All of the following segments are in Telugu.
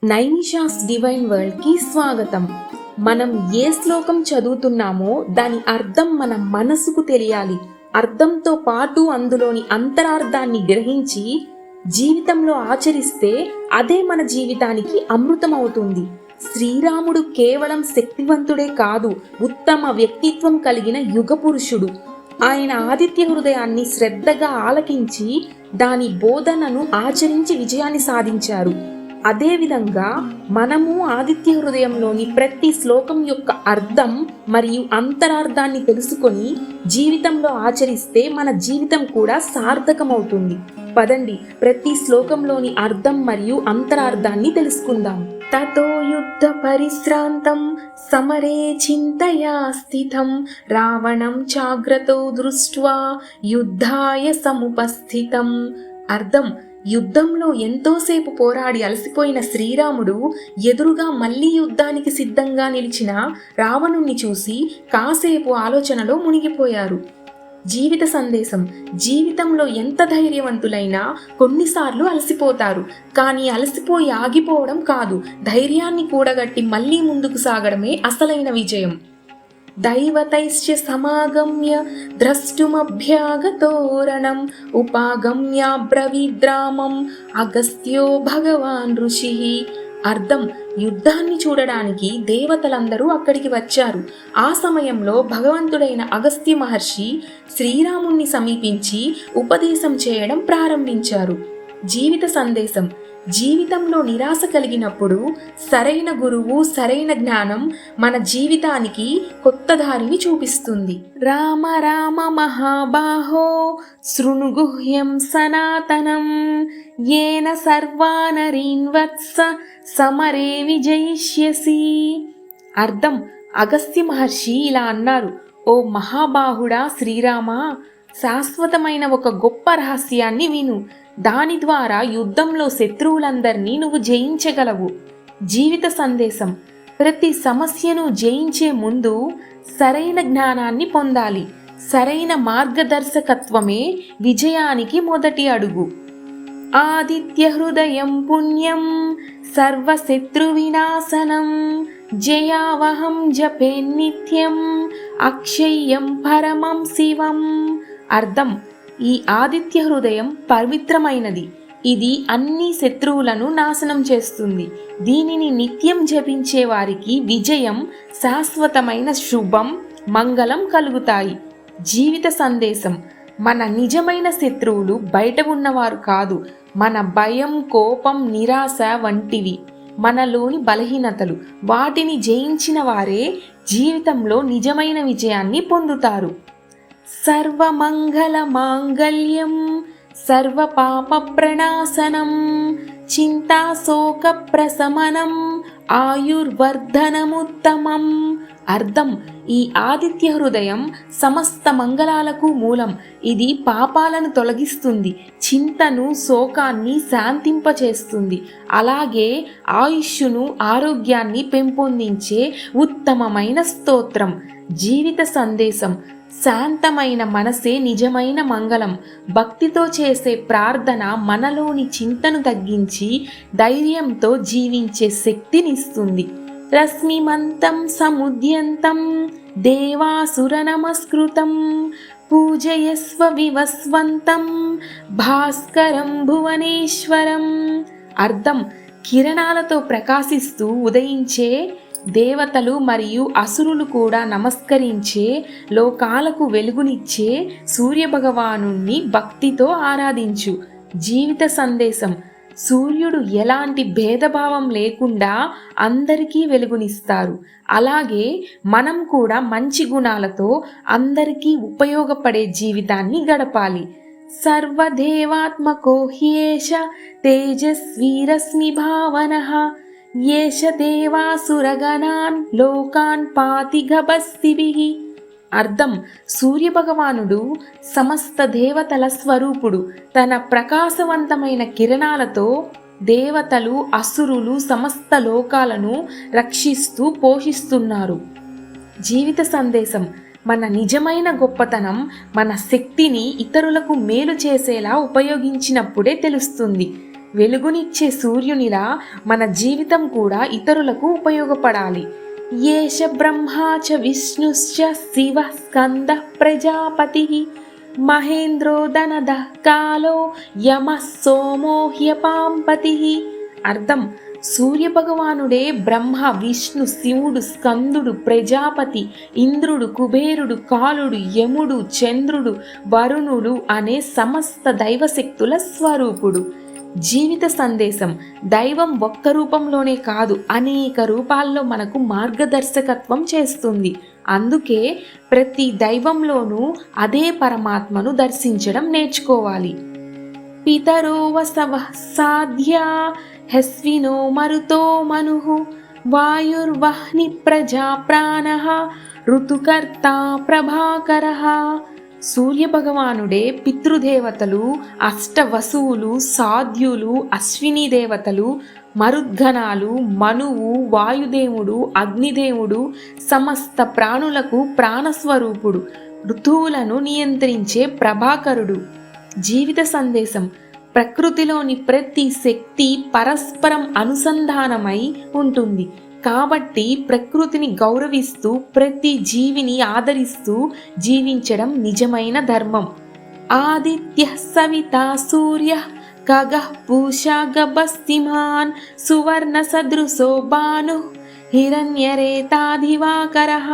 నైనిషాస్ డివైన్ వరల్డ్కి స్వాగతం. మనం ఏ శ్లోకం చదువుతున్నామో దాని అర్థం మన మనసుకు తెలియాలి. అర్థంతో పాటు అందులోని అంతరార్థాన్ని గ్రహించి జీవితంలో ఆచరిస్తే అదే మన జీవితానికి అమృతం అవుతుంది. శ్రీరాముడు కేవలం శక్తివంతుడే కాదు, ఉత్తమ వ్యక్తిత్వం కలిగిన యుగ పురుషుడు. ఆయన ఆదిత్య హృదయాన్ని శ్రద్ధగా ఆలకించి దాని బోధనను ఆచరించి విజయాన్ని సాధించారు. అదేవిధంగా మనము ఆదిత్య హృదయంలోని ప్రతి శ్లోకం యొక్క అర్థం మరియు అంతరార్థాన్ని తెలుసుకొని జీవితంలో ఆచరిస్తే మన జీవితం కూడా సార్థకమవుతుంది. పదండి, ప్రతి శ్లోకంలోని అర్థం మరియు అంతరార్థాన్ని తెలుసుకుందాం. తతో యుద్ధ పరిశ్రాంతం సమరే చింతయా స్థితం రావణం చాగ్రతో దృష్ట్వా యుద్ధాయ సముపస్థితం. అర్థం: యుద్ధంలో ఎంతోసేపు పోరాడి అలసిపోయిన శ్రీరాముడు ఎదురుగా మళ్లీ యుద్ధానికి సిద్ధంగా నిలిచిన రావణుణ్ణి చూసి కాసేపు ఆలోచనలో మునిగిపోయారు. జీవిత సందేశం: జీవితంలో ఎంత ధైర్యవంతులైనా కొన్నిసార్లు అలసిపోతారు, కానీ అలసిపోయి ఆగిపోవడం కాదు, ధైర్యాన్ని కూడగట్టి మళ్లీ ముందుకు సాగడమే అసలైన విజయం. దైవతైశ్చ సమాగమ్య ద్రష్టుమభ్యాగతోరణం ఉపాగమ్యాబ్రవీద్రామం అగస్త్యో భగవాన్ ఋషి. అర్థం: యుద్ధాన్ని చూడడానికి దేవతలందరూ అక్కడికి వచ్చారు. ఆ సమయంలో భగవంతుడైన అగస్త్య మహర్షి శ్రీరాముణ్ణి సమీపించి ఉపదేశం చేయడం ప్రారంభించారు. జీవిత సందేశం: జీవితంలో నిరాశ కలిగినప్పుడు సరైన గురువు, సరైన జ్ఞానం మన జీవితానికి కొత్త దారిని చూపిస్తుంది. రామ రామ మహాబాహో శృణుగుహ్యం సనాతనం ఏన సర్వానరీన్ వత్స సమరే విజయిష్యసి. అర్థం: అగస్త్య మహర్షి ఇలా అన్నారు: ఓ మహాబాహుడా శ్రీరామ, శాశ్వతమైన ఒక గొప్ప రహస్యాన్ని విను. దాని ద్వారా యుద్ధంలో శత్రువులందరినీ నువ్వు జయించగలవు. జీవిత సందేశం: ప్రతి సమస్యను జయించే ముందు సరైన జ్ఞానాన్ని పొందాలి. సరైన మార్గదర్శకత్వమే విజయానికి మొదటి అడుగు. ఆదిత్య హృదయం పుణ్యం సర్వశత్రు వినాశనం జయావహం జపే నిత్యం అక్షయ్యం పరమం శివం. అర్థం: ఈ ఆదిత్య హృదయం పవిత్రమైనది. ఇది అన్ని శత్రువులను నాశనం చేస్తుంది. దీనిని నిత్యం జపించే వారికి విజయం, శాశ్వతమైన శుభం, మంగళం కలుగుతాయి. జీవిత సందేశం: మన నిజమైన శత్రువులు బయట ఉన్నవారు కాదు, మన భయం, కోపం, నిరాశ వంటివి మనలోని బలహీనతలు. వాటిని జయించిన వారే జీవితంలో నిజమైన విజయాన్ని పొందుతారు. సర్వమంగళ మాంగళ్యం సర్వ పాప ప్రణాశనం చింతా శోక ప్రశమనం ఆయుర్వర్ధనముత్తమం. అర్థం: ఈ ఆదిత్య హృదయం సమస్త మంగళాలకు మూలం. ఇది పాపాలను తొలగిస్తుంది, చింతను, శోకాన్ని శాంతింపచేస్తుంది. అలాగే ఆయుష్ను, ఆరోగ్యాన్ని పెంపొందించే ఉత్తమమైన స్తోత్రం. జీవిత సందేశం: శాంతమైన మనసే నిజమైన మంగళం. భక్తితో చేసే ప్రార్థన మనలోని చింతను తగ్గించి ధైర్యంతో జీవించే శక్తినిస్తుంది. రశ్మిమంతం సముద్యంతం దేవాసుర నమస్కృతం పూజయస్వ వివస్వంతం భాస్కరం భువనేశ్వరం. అర్థం: కిరణాలతో ప్రకాశిస్తూ ఉదయించే దేవతలు మరియు అసురులు కూడా నమస్కరించే, లోకాలకు వెలుగునిచ్చే సూర్యభగవానుణ్ణి భక్తితో ఆరాధించు. జీవిత సందేశం: సూర్యుడు ఎలాంటి భేదభావం లేకుండా అందరికీ వెలుగునిస్తారు. అలాగే మనం కూడా మంచి గుణాలతో అందరికీ ఉపయోగపడే జీవితాన్ని గడపాలి. సర్వదేవాత్మకో హ్యేష తేజస్వీరశ్మి భావనః ఏష దేవాసురగణాన్ లోకాన్ పాతి గభస్తిభిః. అర్థం: సూర్యభగవానుడు సమస్త దేవతల స్వరూపుడు. తన ప్రకాశవంతమైన కిరణాలతో దేవతలు, అసురులు, సమస్త లోకాలను రక్షిస్తూ పోషిస్తున్నారు. జీవిత సందేశం: మన నిజమైన గొప్పతనం మన శక్తిని ఇతరులకు మేలు చేసేలా ఉపయోగించినప్పుడే తెలుస్తుంది. వెలుగునిచ్చే సూర్యునిలా మన జీవితం కూడా ఇతరులకు ఉపయోగపడాలి. ఏష బ్రహ్మా చ విష్ణుశ్చ శివ స్కంద ప్రజాపతి మహేంద్రో ధనద కాలో యమ సోమో హ్యపాంపతి. అర్థం: సూర్య భగవానుడే బ్రహ్మ, విష్ణు, శివుడు, స్కందుడు, ప్రజాపతి, ఇంద్రుడు, కుబేరుడు, కాలుడు, యముడు, చంద్రుడు, వరుణుడు అనే సమస్త దైవశక్తుల స్వరూపుడు. జీవిత సందేశం: దైవం ఒక్క రూపంలోనే కాదు, అనేక రూపాల్లో మనకు మార్గదర్శకత్వం చేస్తుంది. అందుకే ప్రతి దైవంలోనూ అదే పరమాత్మను దర్శించడం నేర్చుకోవాలి. పితరో వసవః సాధ్యా హస్వినో మరుతో మనుః వాయుర్వహ్ని ప్రజా ప్రాణః ఋతుకర్తా ప్రభాకరః. సూర్య భగవానుడే పితృదేవతలు, అష్టవసువులు, సాధ్యులు, అశ్విని దేవతలు, మరుద్గణాలు, మనువు, వాయుదేవుడు, అగ్నిదేవుడు, సమస్త ప్రాణులకు ప్రాణస్వరూపుడు, ఋతువులను నియంత్రించే ప్రభాకరుడు. జీవిత సందేశం: ప్రకృతిలోని ప్రతి శక్తి పరస్పరం అనుసంధానమై ఉంటుంది. కాబట్టి ప్రకృతిని గౌరవిస్తూ ప్రతి జీవిని ఆదరిస్తూ జీవించడం నిజమైన ధర్మం. ఆదిత్య సవిత సూర్య ఖగః పూషా గభస్తిమాన్ సువర్ణ సదృశో భాను హిరణ్యరేతా దివాకరః.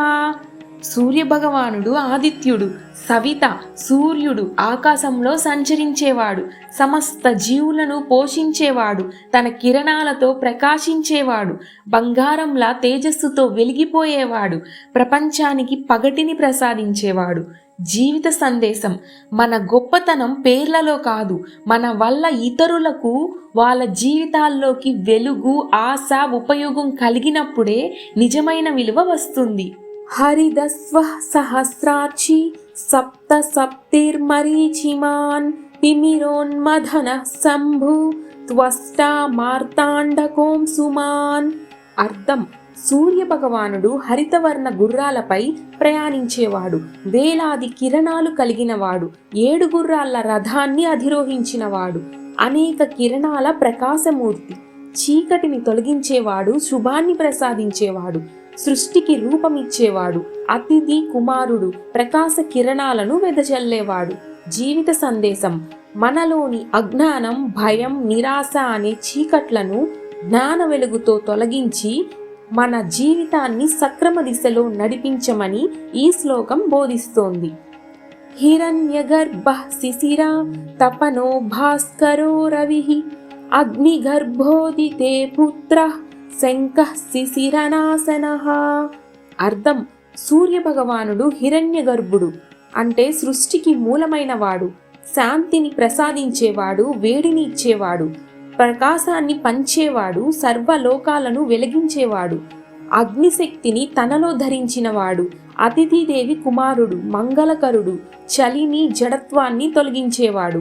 సూర్య భగవానుడు ఆదిత్యుడు, సవిత సూర్యుడు, ఆకాశంలో సంచరించేవాడు, సమస్త జీవులను పోషించేవాడు, తన కిరణాలతో ప్రకాశించేవాడు, బంగారంలా తేజస్సుతో వెలిగిపోయేవాడు, ప్రపంచానికి పగటిని ప్రసాదించేవాడు. జీవిత సందేశం: మన గొప్పతనం పేర్లలో కాదు, మన వల్ల ఇతరులకు వాళ్ళ జీవితాల్లోకి వెలుగు, ఆశ, ఉపయోగం కలిగినప్పుడే నిజమైన విలువ వస్తుంది. హరిదస్వ సహస్రాక్షి సప్త సప్తిర్మరీచిమాన్ తిమిరోన్మథన శంభు త్వష్టా మార్తాండకోం సుమాన్. అర్థం: సూర్య భగవానుడు హరితవర్ణ గుర్రాలపై ప్రయాణించేవాడు, వేలాది కిరణాలు కలిగినవాడు, 7 గుర్రాల రథాన్ని అధిరోహించినవాడు, అనేక కిరణాల ప్రకాశమూర్తి, చీకటిని తొలగించేవాడు, శుభాన్ని ప్రసాదించేవాడు, సృష్టికి రూపమిచ్చేవాడు, అతిథి కుమారుడు, ప్రకాశ కిరణాలను వెదజల్లేవాడు. జీవిత సందేశం: మనలోని అజ్ఞానం, భయం, నిరాశ అనే చీకట్లను జ్ఞాన వెలుగుతో తొలగించి మన జీవితాన్ని సక్రమ దిశలో నడిపించమని ఈ శ్లోకం బోధిస్తోంది. హిరణ్యగర్భః శిశిరా తపనో భాస్కరో రవిః అగ్నిగర్భోదితే పుత్రః శంఖః శిశిరనాశనః. అర్థం: సూర్య భగవానుడు హిరణ్య గర్భుడు, అంటే సృష్టికి మూలమైన వాడు, శాంతిని ప్రసాదించేవాడు, వేడిని ఇచ్చేవాడు, ప్రకాశాన్ని పంచేవాడు, సర్వలోకాలను వెలిగించేవాడు, అగ్నిశక్తిని తనలో ధరించినవాడు, అతిథిదేవి కుమారుడు, మంగళకరుడు, చలిని, జడత్వాన్ని తొలగించేవాడు.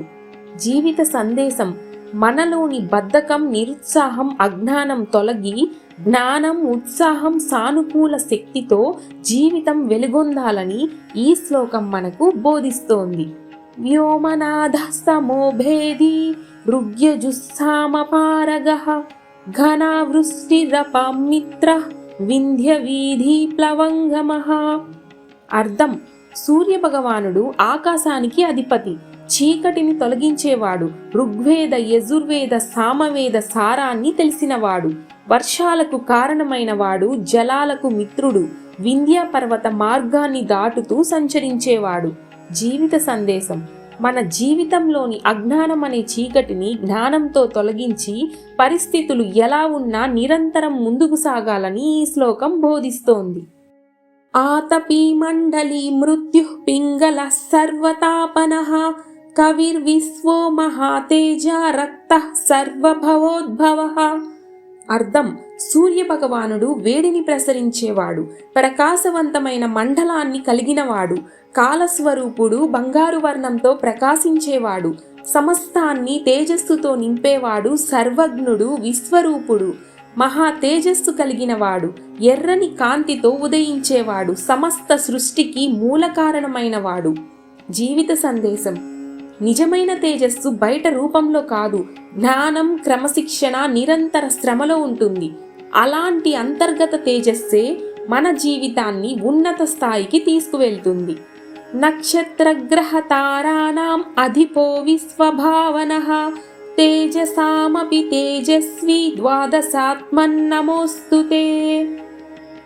జీవిత సందేశం: మనలోని బద్ధకం, నిరుత్సాహం, అజ్ఞానం తొలగి జ్ఞానం, ఉత్సాహం, సానుకూల శక్తితో జీవితం వెలుగొందాలని ఈ శ్లోకం మనకు బోధిస్తోంది. వ్యోమనాథ సమోభేది ఋగ్యజుస్సామపారగః ఘనావృష్టిరపాం మిత్ర వింధ్య వీధి ప్లవంగమః. అర్థం: సూర్య భగవానుడు ఆకాశానికి అధిపతి, చీకటిని తొలగించేవాడు, ఋగ్వేద, యజుర్వేద, సామవేద సారాన్ని తెలిసినవాడు, వర్షాలకు కారణమైన వాడు, జలాలకు మిత్రుడు, వింధ్య పర్వత మార్గాన్ని దాటుతూ సంచరించేవాడు. జీవిత సందేశం: మన జీవితంలోని అజ్ఞానం అనే చీకటిని జ్ఞానంతో తొలగించి పరిస్థితులు ఎలా ఉన్నా నిరంతరం ముందుకు సాగాలని ఈ శ్లోకం బోధిస్తోంది. ఆతపీ మండలి మృత్యు పింగళ సర్వతాపనః కవిర్విశ్వో మహాతేజ రక్త సర్వభవోద్భవః. అర్థం: సూర్య భగవానుడు వేడిని ప్రసరించేవాడు, ప్రకాశవంతమైన మండలాన్ని కలిగినవాడు, కాలస్వరూపుడు, బంగారు వర్ణంతో ప్రకాశించేవాడు, సమస్తాన్ని తేజస్సుతో నింపేవాడు, సర్వజ్ఞుడు, విశ్వరూపుడు, మహా తేజస్సు కలిగినవాడు, ఎర్రని కాంతితో ఉదయించేవాడు, సమస్త సృష్టికి మూల కారణమైనవాడు. జీవిత సందేశం: నిజమైన తేజస్సు బయట రూపంలో కాదు, జ్ఞానం, క్రమశిక్షణ, నిరంతర శ్రమలో ఉంటుంది. అలాంటి అంతర్గత తేజస్సే మన జీవితాన్ని ఉన్నత స్థాయికి తీసుకువెళ్తుంది. నక్షత్రగ్రహ తారాణం అధిపో విశ్వభావనః తేజసామపి తేజస్వి ద్వాదశాత్మన్నమోస్తుతే.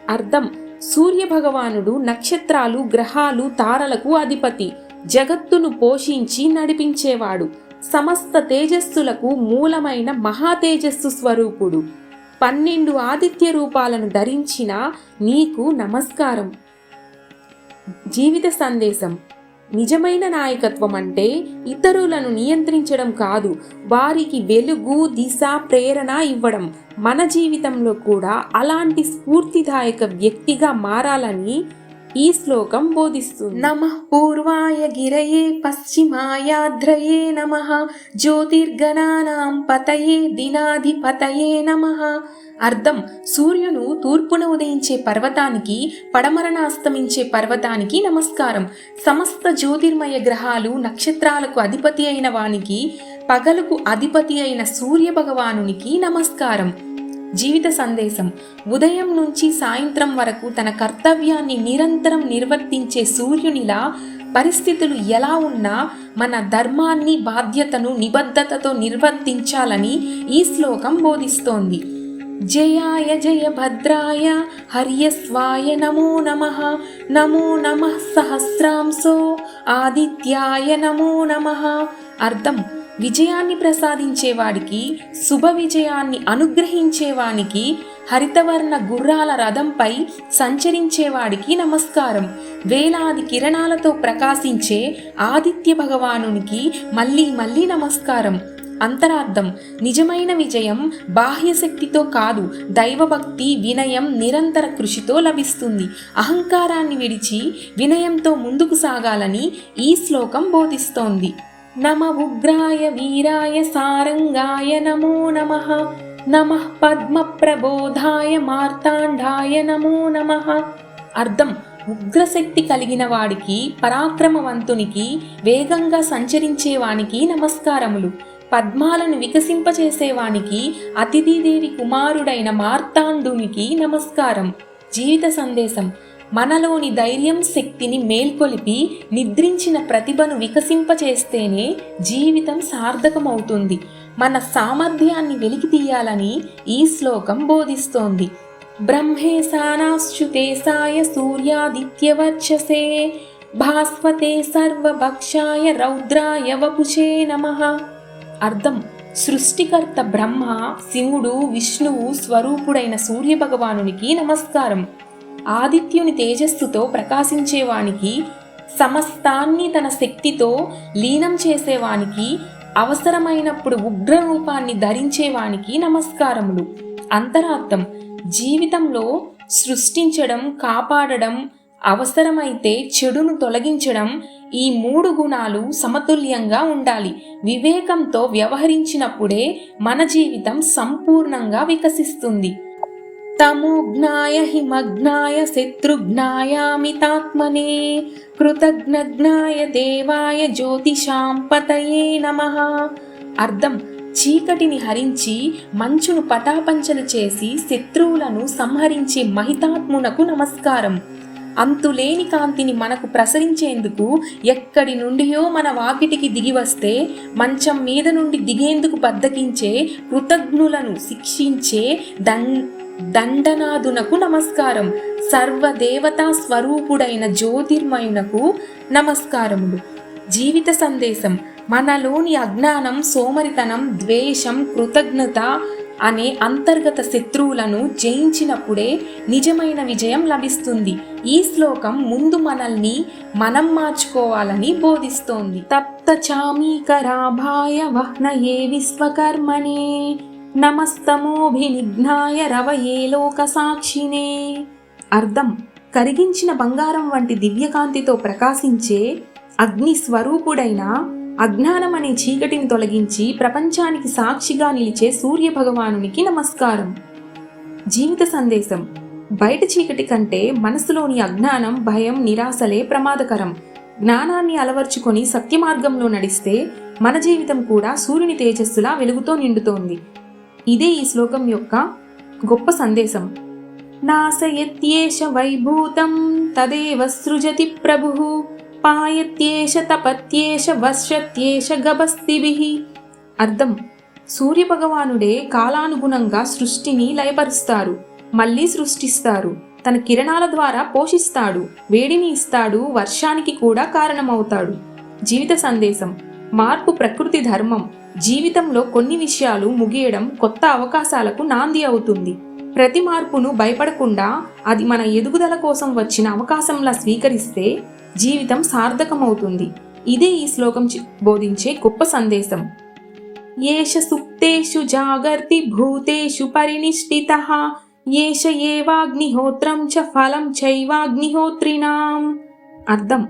అర్థం: సూర్య భగవానుడు నక్షత్రాలు, గ్రహాలు, తారలకు అధిపతి, జగత్తును పోషించి నడిపించేవాడు, సమస్త తేజస్సులకు మూలమైన మహా తేజస్సు స్వరూపుడు. 12 ఆదిత్య రూపాలను ధరించిన నీకు నమస్కారం. జీవిత సందేశం: నిజమైన నాయకత్వం అంటే ఇతరులను నియంత్రించడం కాదు, వారికి వెలుగు, దిశ, ప్రేరణ ఇవ్వడం. మన జీవితంలో కూడా అలాంటి స్ఫూర్తిదాయక వ్యక్తిగా మారాలని ఈ శ్లోకం బోధిస్తుంది. నమః పూర్వాయ గిరయే పశ్చిమాయాద్రయే నమః జ్యోతిర్గణానాం పతయే దినాధిపతయే నమః. అర్థం: సూర్యును తూర్పున ఉదయించే పర్వతానికి, పడమరన అస్తమించే పర్వతానికి నమస్కారం. సమస్త జ్యోతిర్మయ గ్రహాలు, నక్షత్రాలకు అధిపతి అయిన వానికి, పగలుకు అధిపతి అయిన సూర్య భగవానునికి నమస్కారం. జీవిత సందేశం: ఉదయం నుంచి సాయంత్రం వరకు తన కర్తవ్యాన్ని నిరంతరం నిర్వర్తించే సూర్యునిలా పరిస్థితులు ఎలా ఉన్నా మన ధర్మాన్ని, బాధ్యతను నిబద్ధతతో నిర్వర్తించాలని ఈ శ్లోకం బోధిస్తోంది. జయాయ జయ భద్రాయ హర్యస్వాయ నమో నమః. నమో నమః సహస్రాంశో ఆదిత్యాయ నమో నమః. అర్థం: విజయాన్ని ప్రసాదించేవాడికి, శుభ విజయాన్ని అనుగ్రహించేవానికి, హరితవర్ణ గుర్రాల రథంపై సంచరించేవాడికి నమస్కారం. వేలాది కిరణాలతో ప్రకాశించే ఆదిత్య భగవానునికి మళ్ళీ మళ్ళీ నమస్కారం. అంతరార్థం: నిజమైన విజయం బాహ్య శక్తితో కాదు, దైవభక్తి, వినయం, నిరంతర కృషితో లభిస్తుంది. అహంకారాన్ని విడిచి వినయంతో ముందుకు సాగాలని ఈ శ్లోకం బోధిస్తోంది. నమ ఉగ్రాయ వీరాయ సారంగాయ నమో నమః. నమః పద్మ ప్రబోధాయ మార్తాండాయ నమో నమః. అర్థం: ఉగ్రశక్తి కలిగిన వాడికి, పరాక్రమవంతునికి, వేగంగా సంచరించేవానికి నమస్కారములు. పద్మాలను వికసింపచేసేవానికి, అతిథిదేవి కుమారుడైన మార్తాండునికి నమస్కారం. జీవిత సందేశం: మనలోని ధైర్యం, శక్తిని మేల్కొలిపి నిద్రించిన ప్రతిభను వికసింపచేస్తేనే జీవితం సార్థకమవుతుంది. మన సామర్థ్యాన్ని వెలికి తీయాలని ఈ శ్లోకం బోధిస్తోంది. బ్రహ్మేశానాశ్చుతేశాయ సూర్యాదిత్యవర్చసే భాస్వతే సర్వభక్షాయ రౌద్రాయ వపుషే నమః. అర్థం: సృష్టికర్త బ్రహ్మ, శివుడు, విష్ణువు స్వరూపుడైన సూర్య భగవానునికి నమస్కారం. ఆదిత్యుని తేజస్సుతో ప్రకాశించేవానికి, సమస్తాన్ని తన శక్తితో లీనం చేసేవానికి, అవసరమైనప్పుడు ఉగ్ర రూపాన్ని ధరించేవానికి నమస్కారములు. అంతరార్థం: జీవితంలో సృష్టించడం, కాపాడడం, అవసరమైతే చెడును తొలగించడం, ఈ 3 గుణాలు సమతుల్యంగా ఉండాలి. వివేకంతో వ్యవహరించినప్పుడే మన జీవితం సంపూర్ణంగా వికసిస్తుంది. తమోజ్ఞాయ హిమజ్ఞాయ శత్రుఘ్నాయామితాత్మనే కృతజ్ఞజ్ఞాయ దేవాయ జ్యోతిషాం పతయే నమః. అర్థం: చీకటిని హరించి మంచును పటాపంచలు చేసి శత్రువులను సంహరించే మహితాత్మునకు నమస్కారం. అంతులేని కాంతిని మనకు ప్రసరించేందుకు ఎక్కడి నుండియో మన వాకిటికి దిగి వస్తే మంచం మీద నుండి దిగేందుకు బద్దకించే కృతజ్ఞులను శిక్షించే దండనాథునకు నమస్కారం. సర్వదేవతా స్వరూపుడైన జ్యోతిర్మయునకు నమస్కారములు. జీవిత సందేశం: మనలోని అజ్ఞానం, సోమరితనం, ద్వేషం, కృతజ్ఞత అనే అంతర్గత శత్రువులను జయించినప్పుడే నిజమైన విజయం లభిస్తుంది. ఈ శ్లోకం ముందు మనల్ని మనం మార్చుకోవాలని బోధిస్తోంది. తప్త చామీకరాభాయ వహ్నయే విశ్వకర్మణే నమస్తమోభినిఘ్నాయ రవయే లోక సాక్షినే. అర్థం: కరిగించిన బంగారం వంటి దివ్యకాంతితో ప్రకాశించే అగ్ని స్వరూపుడైన అజ్ఞానం అనే చీకటిని తొలగించి ప్రపంచానికి సాక్షిగా నిలిచే సూర్య భగవానునికి నమస్కారం. జీవిత సందేశం: బయట చీకటి కంటే మనసులోని అజ్ఞానం, భయం, నిరాశలే ప్రమాదకరం. జ్ఞానాన్ని అలవర్చుకొని సత్యమార్గంలో నడిస్తే మన జీవితం కూడా సూర్యుని తేజస్సులా వెలుగుతో నిండుతోంది. ఇదే ఈ శ్లోకం యొక్క గొప్ప సందేశం. నాశయత్యేష వైభూతం తదేవ సృజతి ప్రభుః పాయత్యేష తపత్యేష వర్షత్యేష గభస్తిభిః. అర్థం: సూర్యభగవానుడే కాలానుగుణంగా సృష్టిని లయపరుస్తారు, మళ్ళీ సృష్టిస్తారు. తన కిరణాల ద్వారా పోషిస్తాడు, వేడిని ఇస్తాడు, వర్షానికి కూడా కారణమవుతాడు. జీవిత సందేశం: మార్పు ప్రకృతి ధర్మం. జీవితంలో కొన్ని విషయాలు ముగియడం కొత్త అవకాశాలకు నాంది అవుతుంది. ప్రతి మార్పును భయపడకుండా అది మన ఎదుగుదల కోసం వచ్చిన అవకాశంలా స్వీకరిస్తే జీవితం సార్థకమవుతుంది. ఇదే ఈ శ్లోకం బోధించే గొప్ప సందేశం. ఏష సుప్తేషు జాగర్తి భూతేషు పరినిష్ఠితః ఏష ఏవాగ్నిహోత్రం చ ఫలం చైవాగ్నిహోత్రిణాం. అర్థం: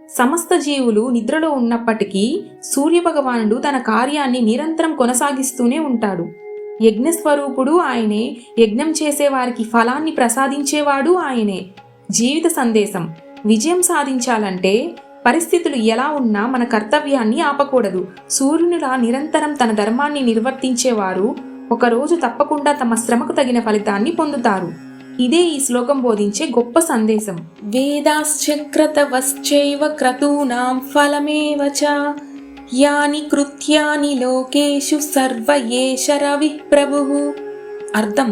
సమస్త జీవులు నిద్రలో ఉన్నప్పటికీ సూర్యభగవానుడు తన కార్యాన్ని నిరంతరం కొనసాగిస్తూనే ఉంటాడు. యజ్ఞస్వరూపుడు ఆయనే, యజ్ఞం చేసేవారికి ఫలాన్ని ప్రసాదించేవాడు ఆయనే. జీవిత సందేశం: విజయం సాధించాలంటే పరిస్థితులు ఎలా ఉన్నా మన కర్తవ్యాన్ని ఆపకూడదు. సూర్యునిలా నిరంతరం తన ధర్మాన్ని నిర్వర్తించేవారు ఒకరోజు తప్పకుండా తమ శ్రమకు తగిన ఫలితాన్ని పొందుతారు. ఇదే ఈ శ్లోకం బోధించే గొప్ప సందేశం. వేదాశ్చక్రతవశ్చైవ క్రతూనాం ఫలమేవ చ యాని కృత్యాని లోకేషు సర్వ ఏష రవిః ప్రభుః. అర్థం: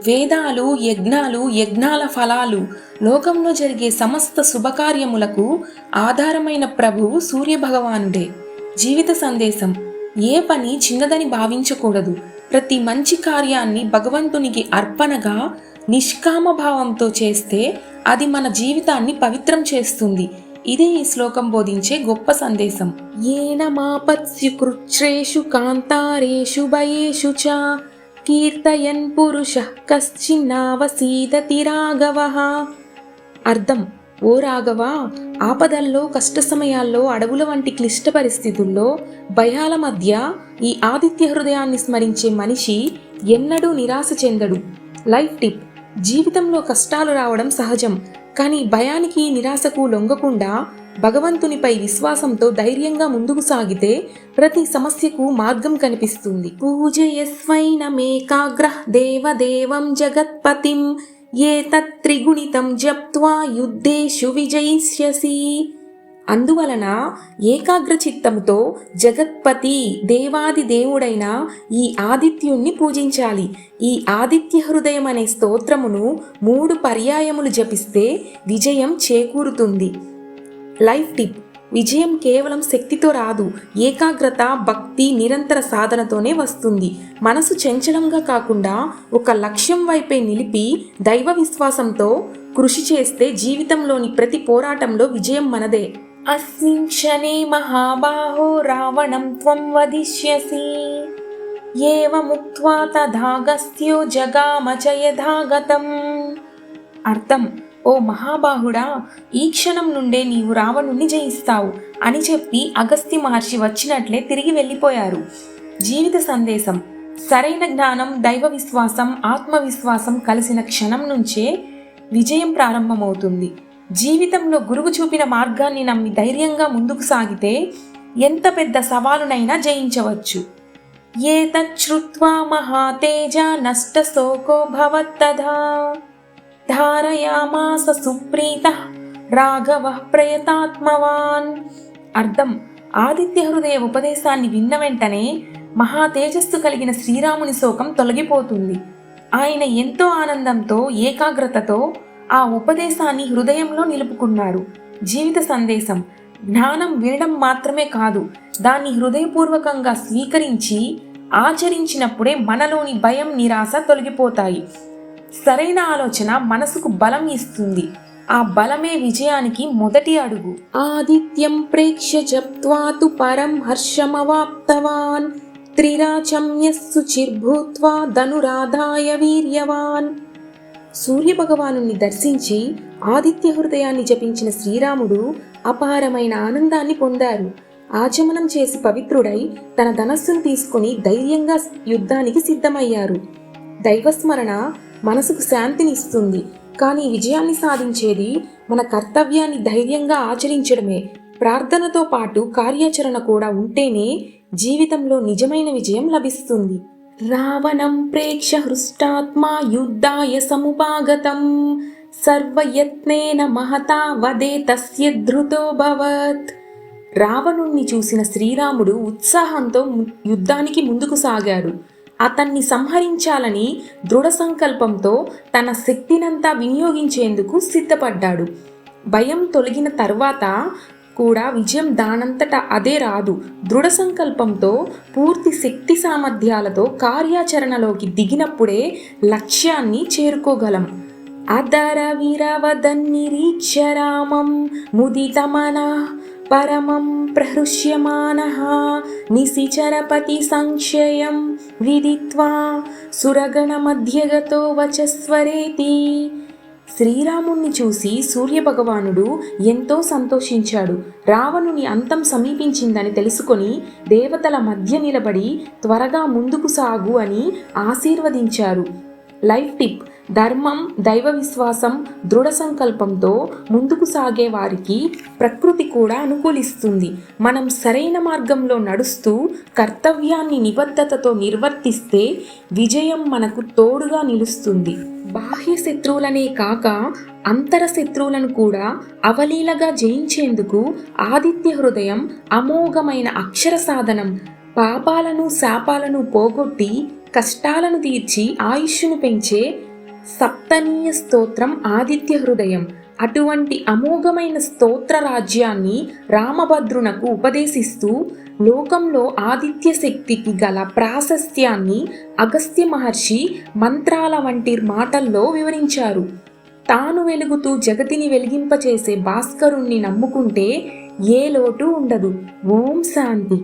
వేదాలు, యజ్ఞాలు, యజ్ఞాల ఫలాలు, లోకంలో జరిగే సమస్త శుభకార్యములకు ఆధారమైన ప్రభువు సూర్యభగవానుడే. జీవిత సందేశం: ఏ పని చిన్నదని భావించకూడదు. ప్రతి మంచి కార్యాన్ని భగవంతునికి అర్పణగా నిష్కామ భావంతో చేస్తే అది మన జీవితాన్ని పవిత్రం చేస్తుంది. ఇదే ఈ శ్లోకం బోధించే గొప్ప సందేశం. ఏన మాపత్స్యు కృచ్ఛ్రేషు కాంతారేషు భయేషు చ కీర్తయన్ పురుషః కశ్చిన్నావసీదతి రాఘవః. అర్థం: ఓ రాఘవ, ఆపదల్లో, కష్ట సమయాల్లో, అడవుల వంటి క్లిష్ట పరిస్థితుల్లో, భయాల మధ్య ఈ ఆదిత్య హృదయాన్ని స్మరించే మనిషి ఎన్నడూ నిరాశ చెందడు. లైఫ్ టిప్: జీవితంలో కష్టాలు రావడం సహజం, కానీ భయానికి, నిరాశకు లొంగకుండా భగవంతునిపై విశ్వాసంతో ధైర్యంగా ముందుకు సాగితే ప్రతి సమస్యకు మార్గం కనిపిస్తుంది. పూజయస్వైనమేకాగ్రః దేవదేవం జగత్పతిం ఏతత్త్రిగుణితం జప్త్వా యుద్ధేషు విజయిష్యసి. అందువలన ఏకాగ్ర చిత్తముతో జగత్పతి, దేవాది దేవుడైన ఈ ఆదిత్యుణ్ణి పూజించాలి. ఈ ఆదిత్య హృదయం అనే స్తోత్రమును 3 పర్యాయములు జపిస్తే విజయం చేకూరుతుంది. లైఫ్ టిప్: విజయం కేవలం శక్తితో రాదు, ఏకాగ్రత, భక్తి, నిరంతర సాధనతోనే వస్తుంది. మనసు చంచలంగా కాకుండా ఒక లక్ష్యం వైపే నిలిపి దైవ విశ్వాసంతో కృషి చేస్తే జీవితంలోని ప్రతి పోరాటంలో విజయం మనదే. అస్మిన్ క్షణే మహాబాహో రావణం త్వం వదిష్యసి ఏవముక్త్వా తథాగస్త్యో జగామ చ యథాగతం. అర్థం: ఓ మహాబాహుడా, ఈ క్షణం నుండే నీవు రావణుణ్ణి జయిస్తావు అని చెప్పి అగస్త్య మహర్షి వచ్చినట్లే తిరిగి వెళ్ళిపోయారు. జీవిత సందేశం: సరైన జ్ఞానం, దైవ విశ్వాసం, ఆత్మవిశ్వాసం కలిసిన క్షణం నుంచే విజయం ప్రారంభమవుతుంది. జీవితంలో గురువు చూపిన మార్గాన్ని నమ్మి ధైర్యంగా ముందుకు సాగితే ఎంత పెద్ద సవాలునైనా జయించవచ్చు. ఏతచ్ఛ్రుత్వా మహాతేజ నష్ట శోకో భవత్తథా ధారయామాస సుప్రీతః రాఘవః ప్రయతాత్మవాన్. అర్థం: ఆదిత్య హృదయ ఉపదేశాన్ని విన్న వెంటనే మహా తేజస్సు కలిగిన శ్రీరాముని శోకం తొలగిపోతుంది. ఆయన ఎంతో ఆనందంతో, ఏకాగ్రతతో ఆ ఉపదేశాన్ని హృదయంలో నిలుపుకున్నారు. జీవిత సందేశం: జ్ఞానం వినడం మాత్రమే కాదు, దాన్ని హృదయపూర్వకంగా స్వీకరించి ఆచరించినప్పుడే మనలోని భయం, నిరాశ తొలగిపోతాయి. సరైన ఆలోచన మనసుకు బలం ఇస్తుంది. ఆ బలమే విజయానికి మొదటి అడుగు. ఆదిత్యం ప్రేక్ష్య జప్త్వా తు పరం హర్షమవాప్తవాన్ త్రిరాచమ్యస్సు చిర్భూత్వా ధనురాధాయ వీర్యవాన్. సూర్యభగవాను దర్శించి ఆదిత్య హృదయాన్ని జపించిన శ్రీరాముడు అపారమైన ఆనందాన్ని పొందారు. ఆచమనం చేసి పవిత్రుడై తన ధనస్సును తీసుకుని ధైర్యంగా యుద్ధానికి సిద్ధమయ్యారు. దైవస్మరణ మనసుకు శాంతిని ఇస్తుంది, కానీ విజయాన్ని సాధించేది మన కర్తవ్యాన్ని ధైర్యంగా ఆచరించడమే. ప్రార్థనతో పాటు కార్యాచరణ కూడా ఉంటేనే జీవితంలో నిజమైన విజయం లభిస్తుంది. రావణం ప్రేక్ష హృష్టాత్మా యుద్ధాయ సముపాగతం సర్వయత్నేన మహతా వదే తస్య ధృతో భవత్. రావణుణ్ణి చూసిన శ్రీరాముడు ఉత్సాహంతో యుద్ధానికి ముందుకు సాగాడు. అతన్ని సంహరించాలని దృఢ సంకల్పంతో తన శక్తినంతా వినియోగించేందుకు సిద్ధపడ్డాడు. భయం తొలగిన తర్వాత కూడా విజయం దానంతట అదే రాదు. దృఢ సంకల్పంతో పూర్తి శక్తి సామర్థ్యాలతో కార్యాచరణలోకి దిగినప్పుడే లక్ష్యాన్ని చేరుకోగలం. అదర వీరవదన్నిరీక్ష రామం ముదితమన పరమం ప్రహృష్యమానః నిశిచరపతి సంక్షయం విదిత్వా సురగణ మధ్యగతో వచస్వరేతి. శ్రీరాముణ్ణి చూసి సూర్యభగవానుడు ఎంతో సంతోషించాడు. రావణుని అంతం సమీపించిందని తెలుసుకొని దేవతల మధ్య నిలబడి త్వరగా ముందుకు సాగు అని ఆశీర్వదించారు. లైఫ్ టిప్: ధర్మం, దైవ విశ్వాసం, దృఢ సంకల్పంతో ముందుకు సాగే వారికి ప్రకృతి కూడా అనుకూలిస్తుంది. మనం సరైన మార్గంలో నడుస్తూ కర్తవ్యాన్ని నిబద్ధతతో నిర్వర్తిస్తే విజయం మనకు తోడుగా నిలుస్తుంది. బాహ్య శత్రువులనే కాక అంతర శత్రువులను కూడా అవలీలగా జయించేందుకు ఆదిత్య హృదయం అమోఘమైన అక్షర సాధనం. పాపాలను శాపాలను పోగొట్టి కష్టాలను తీర్చి ఆయుష్ను పెంచే సప్తనీయ స్తోత్రం ఆదిత్య హృదయం. అటువంటి అమోఘమైన స్తోత్ర రాజ్యాన్ని రామభద్రునకు ఉపదేశిస్తూ లోకంలో ఆదిత్య శక్తికి గల ప్రాశస్త్యాన్ని అగస్త్య మహర్షి మంత్రాల వంటి మాటల్లో వివరించారు. తాను వెలుగుతూ జగతిని వెలిగింపచేసే భాస్కరుణ్ణి నమ్ముకుంటే ఏ లోటు ఉండదు. ఓం శాంతి.